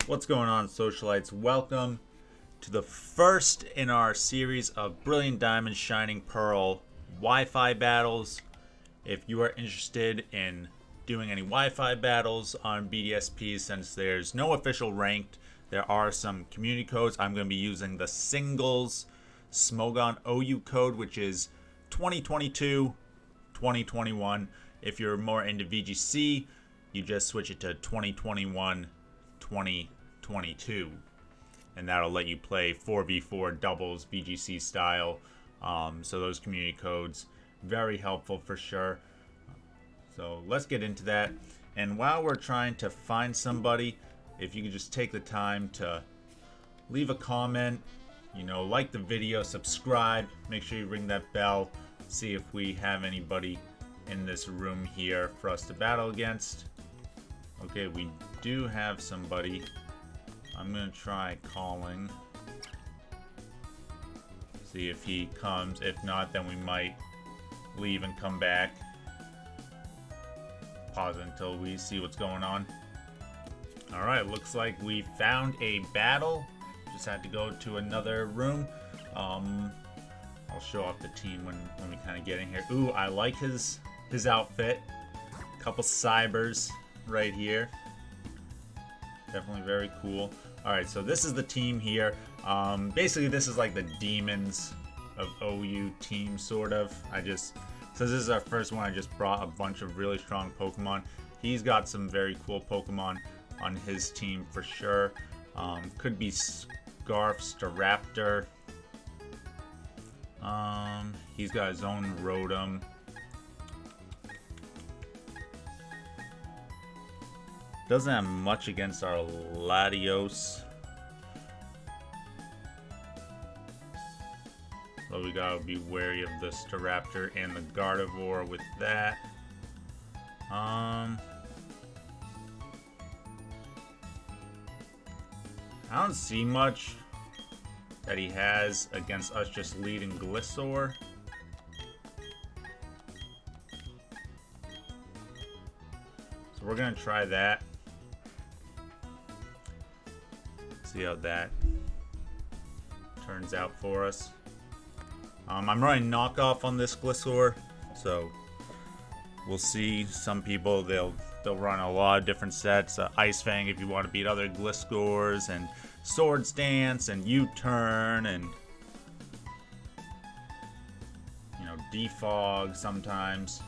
What's going on, socialites? Welcome to the first in our series of Brilliant Diamond Shining Pearl Wi-Fi battles. If you are interested in doing any Wi-Fi battles on BDSP, since there's no official ranked, there are some community codes. I'm going to be using the singles Smogon OU code, which is 2022 2021. If you're more into VGC, you just switch it to 2021 2022, and that'll let you play 4v4 doubles VGC style. So those community codes, very helpful for sure. So let's get into that. And while we're trying to find somebody, if you could just take the time to leave a comment, like the video, subscribe, make sure you ring that bell, see if we have anybody in this room here for us to battle against. Okay, we do have somebody. I'm gonna try calling, see if he comes. If not, then we might leave and come back. Pause until we see what's going on. Alright, looks like we found a battle. Just had to go to another room. I'll show off the team when we kind of get in here. Ooh, I like his outfit. Couple cybers right here. Definitely very cool. Alright, so this is the team here. Basically, this is like the demons of OU team, sort of. Since this is our first one, I just brought a bunch of really strong Pokemon. He's got some very cool Pokemon on his team for sure. Could be Scarf, Staraptor. He's got his own Rotom. Doesn't have much against our Latios. But we gotta be wary of the Staraptor and the Gardevoir with that. I don't see much that he has against us just leading Glissaur. So we're gonna try that. See how that turns out for us. I'm running knockoff on this Glissaur, so we'll see. Some people they'll run a lot of different sets. Ice Fang if you want to beat other Glissaurs, and Swords Dance, and U-Turn, and Defog sometimes.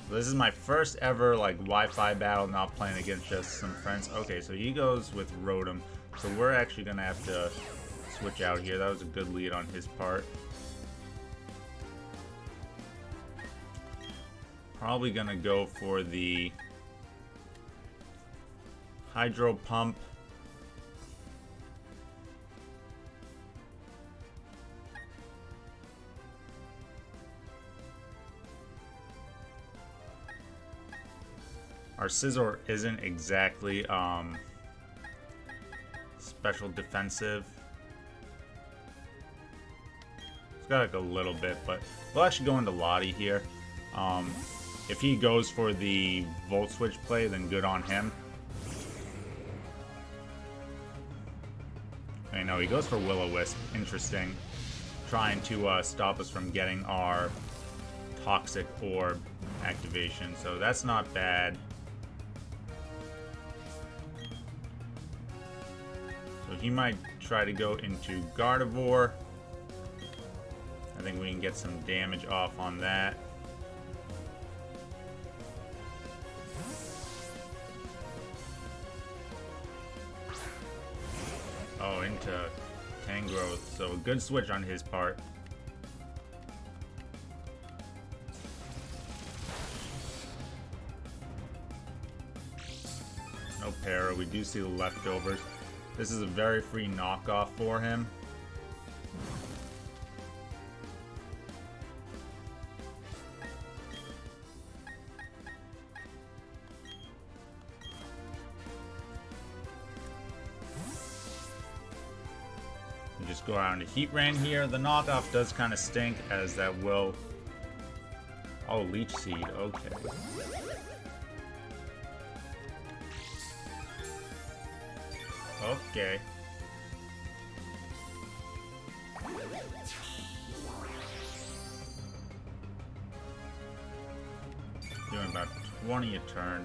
This is my first ever Wi-Fi battle, not playing against just some friends. Okay, so he goes with Rotom. So we're actually gonna have to switch out here. That was a good lead on his part. Probably gonna go for the Hydro Pump. Our Scizor isn't exactly special defensive. It's got a little bit, but we'll actually go into Lottie here. If he goes for the Volt Switch play, then good on him. Okay, no, he goes for Will-O-Wisp. Interesting. Trying to stop us from getting our Toxic Orb activation, so that's not bad. So he might try to go into Gardevoir. I think we can get some damage off on that. Oh, into Tangrowth. So a good switch on his part. No para. We do see the leftovers. This is a very free knockoff for him. We just go around to Heat Rain here. The knockoff does kind of stink, as that will Oh, Leech Seed, okay. Okay. Doing about 20 a turn.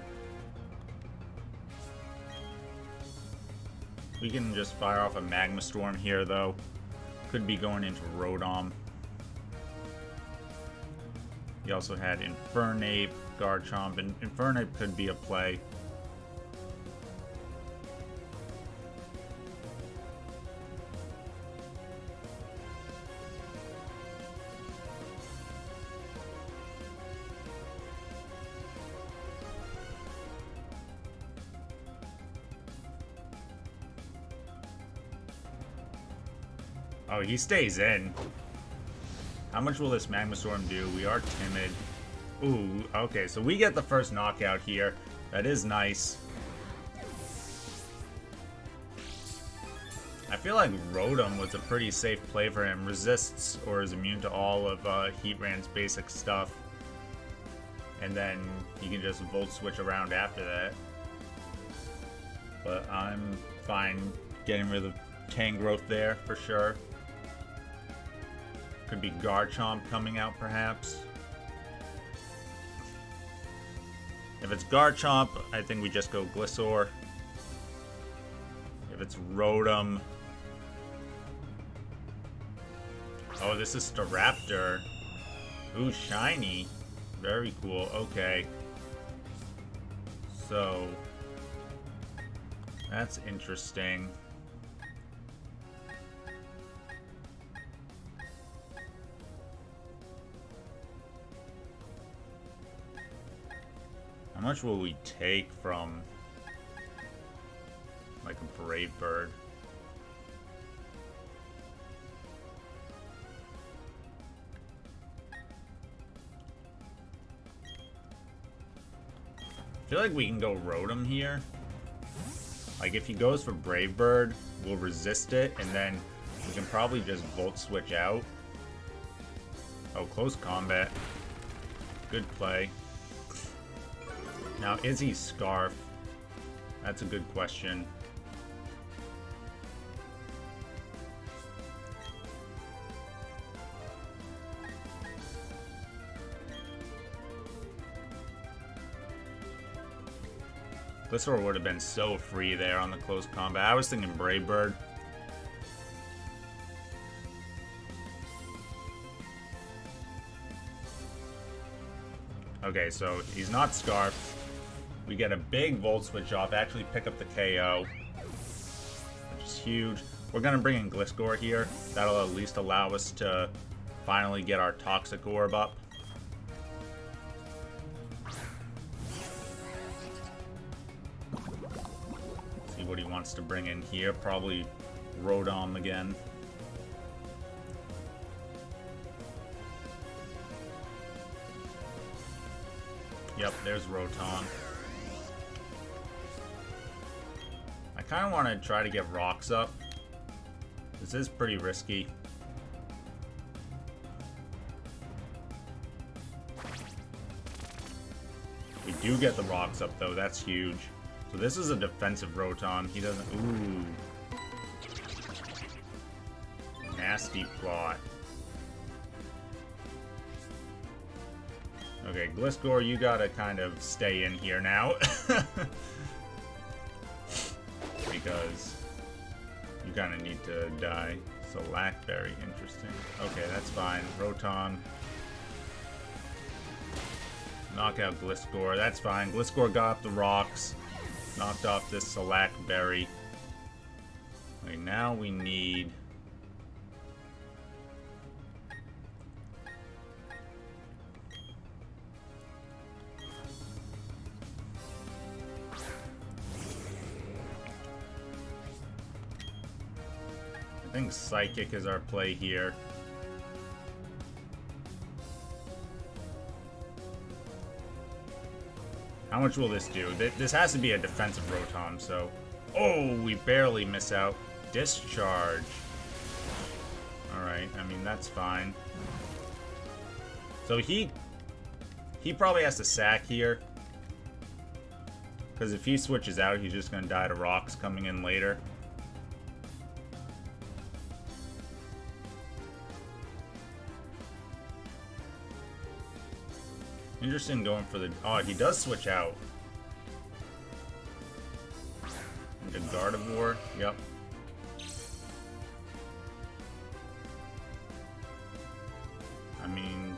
We can just fire off a Magma Storm here, though. Could be going into Rodom. He also had Infernape, Garchomp, and Infernape could be a play. Oh, he stays in. How much will this Magma Storm do? We are timid. Ooh, okay, so we get the first knockout here. That is nice. I feel like Rotom was a pretty safe play for him. Resists or is immune to all of Heatran's basic stuff. And then he can just Volt Switch around after that. But I'm fine getting rid of Tangrowth there for sure. Could be Garchomp coming out, perhaps. If it's Garchomp, I think we just go Gliscor. If it's Rotom... Oh, this is Staraptor. Ooh, shiny. Very cool. Okay. So... that's interesting. How much will we take from, like, a Brave Bird? I feel like we can go Rotom here. Like, if he goes for Brave Bird, we'll resist it, and then we can probably just Volt Switch out. Oh, close combat. Good play. Now, is he Scarf? That's a good question. Gliscor would have been so free there on the close combat. I was thinking Brave Bird. Okay, so he's not Scarf. We get a big Volt Switch off, actually pick up the KO, which is huge. We're going to bring in Gliscor here. That'll at least allow us to finally get our Toxic Orb up. See what he wants to bring in here. Probably Rodom again. Yep, there's Rotom. I kind of want to try to get rocks up. This is pretty risky. We do get the rocks up though, that's huge. So this is a defensive Rotom. He doesn't... Ooh. Nasty plot. Okay, Gliscor, you gotta kind of stay in here now. Because you kind of need to die. So Lackberry, interesting. Okay, that's fine. Rotom. Knock out Gliscor, that's fine. Gliscor got up the rocks. Knocked off this Salac Berry. Okay, now we need... I think Psychic is our play here. How much will this do? This has to be a defensive Rotom, so... Oh, we barely miss out. Discharge. Alright, I mean, that's fine. So he He probably has to sack here. Because if he switches out, he's just going to die to rocks coming in later. Interesting going for the... Oh, he does switch out. Into Gardevoir. Yep. I mean...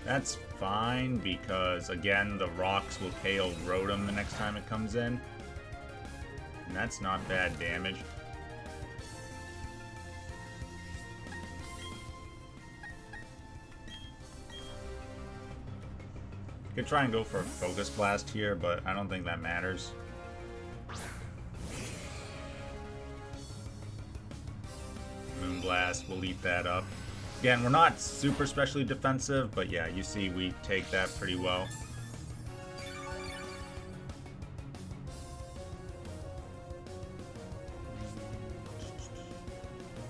That's fine because, again, the rocks will KO Rotom the next time it comes in. And that's not bad damage. Could try and go for a Focus Blast here, but I don't think that matters. Moonblast, we'll eat that up. Again, we're not super specially defensive, but yeah, you see we take that pretty well.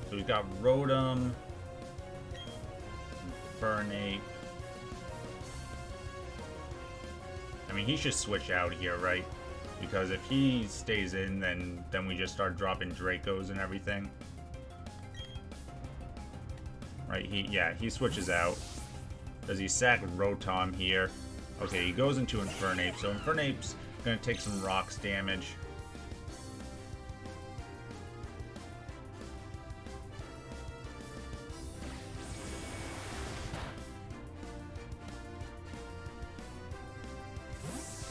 So we've got Rotom, Infernape. I mean, he should switch out here, right? Because if he stays in, then we just start dropping Dracos and everything. Right, he switches out. Does he sack Rotom here? Okay, he goes into Infernape, so Infernape's gonna take some rocks damage.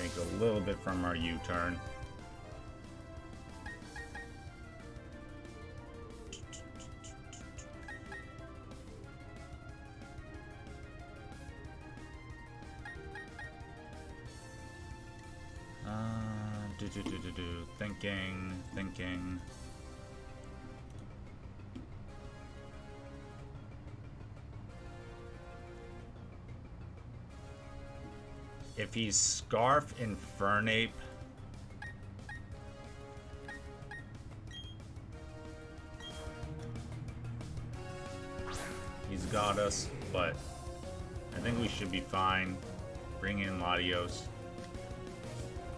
Take a little bit from our U-turn. Thinking. If he's Scarf Infernape, he's got us, but I think we should be fine. Bring in Latios.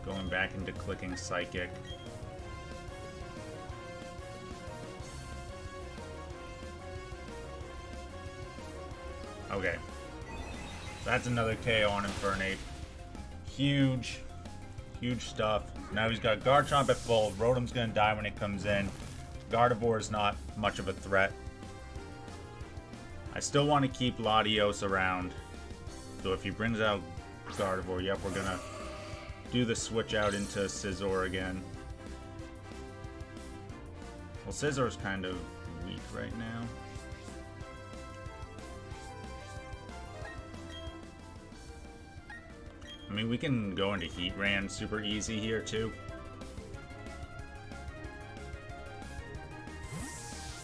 Going back into clicking Psychic. Okay. That's another KO on Infernape. Huge stuff. Now he's got Garchomp at full. Rotom's gonna die when it comes in. Gardevoir is not much of a threat. I still want to keep Latios around. So if he brings out Gardevoir, yep, we're gonna do the switch out into Scizor again. Well, Scizor's kind of weak right now. I mean, we can go into Heatran super easy here, too.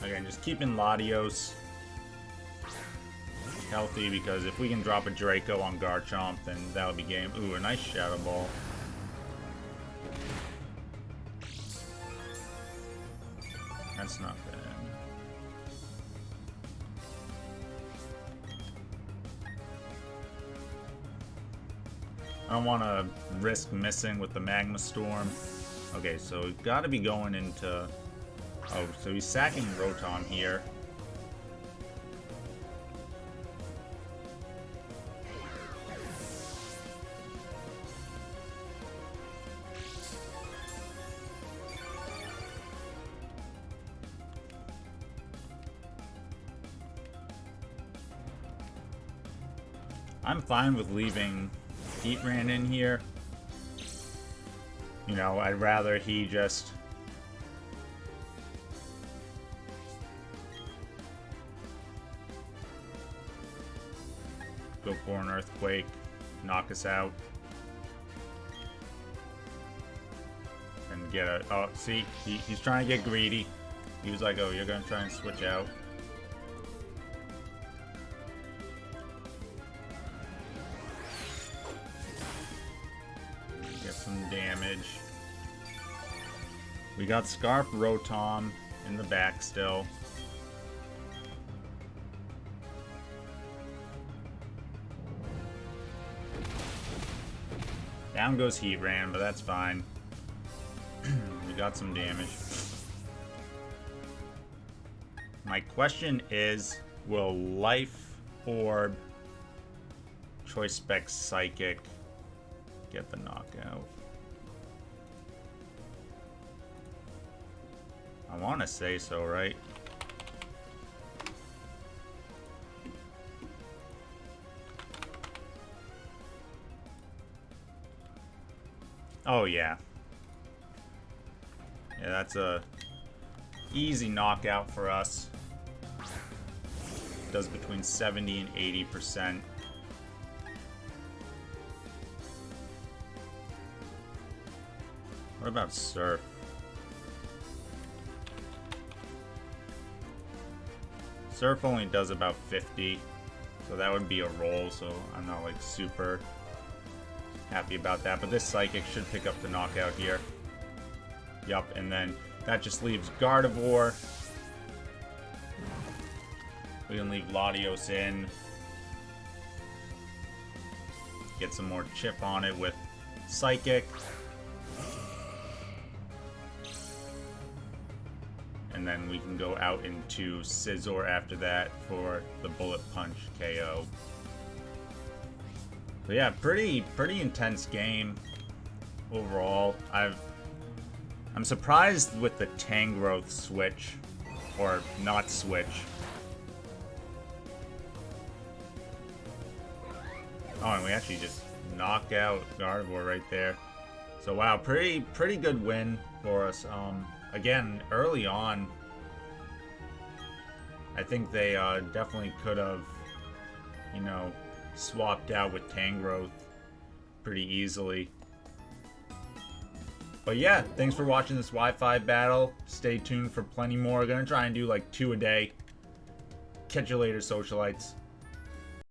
Again, just keeping Latios healthy, because if we can drop a Draco on Garchomp, then that would be game. Ooh, a nice Shadow Ball. That's not bad. I don't want to risk missing with the Magma Storm. Okay, so we've got to be going into... Oh, so he's sacking Rotom here. I'm fine with leaving Heatran in here. You know, I'd rather he just... go for an Earthquake, knock us out. And get a... Oh, see? He's trying to get greedy. He was like, oh, you're going to try and switch out. Damage. We got Scarf Rotom in the back still. Down goes Heat Ran, but that's fine. We got some damage. My question is, will Life Orb, Choice Spec Psychic get the knockout? I want to say so, right? Oh, yeah. Yeah, that's a easy knockout for us. Does between 70 and 80%. What about Surf? Surf only does about 50, so that would be a roll, so I'm not like super happy about that. But this Psychic should pick up the knockout here. Yup, and then that just leaves Gardevoir. We can leave Latios in. Get some more chip on it with Psychic. And then we can go out into Scizor after that for the Bullet Punch KO. So yeah, pretty intense game overall. I'm surprised with the Tangrowth switch, or not switch. Oh, and we actually just knock out Gardevoir right there. So wow, pretty good win for us. Again, early on, I think they definitely could have, you know, swapped out with Tangrowth pretty easily. But yeah, thanks for watching this Wi-Fi battle. Stay tuned for plenty more. Gonna try and do like 2 a day. Catch you later, socialites.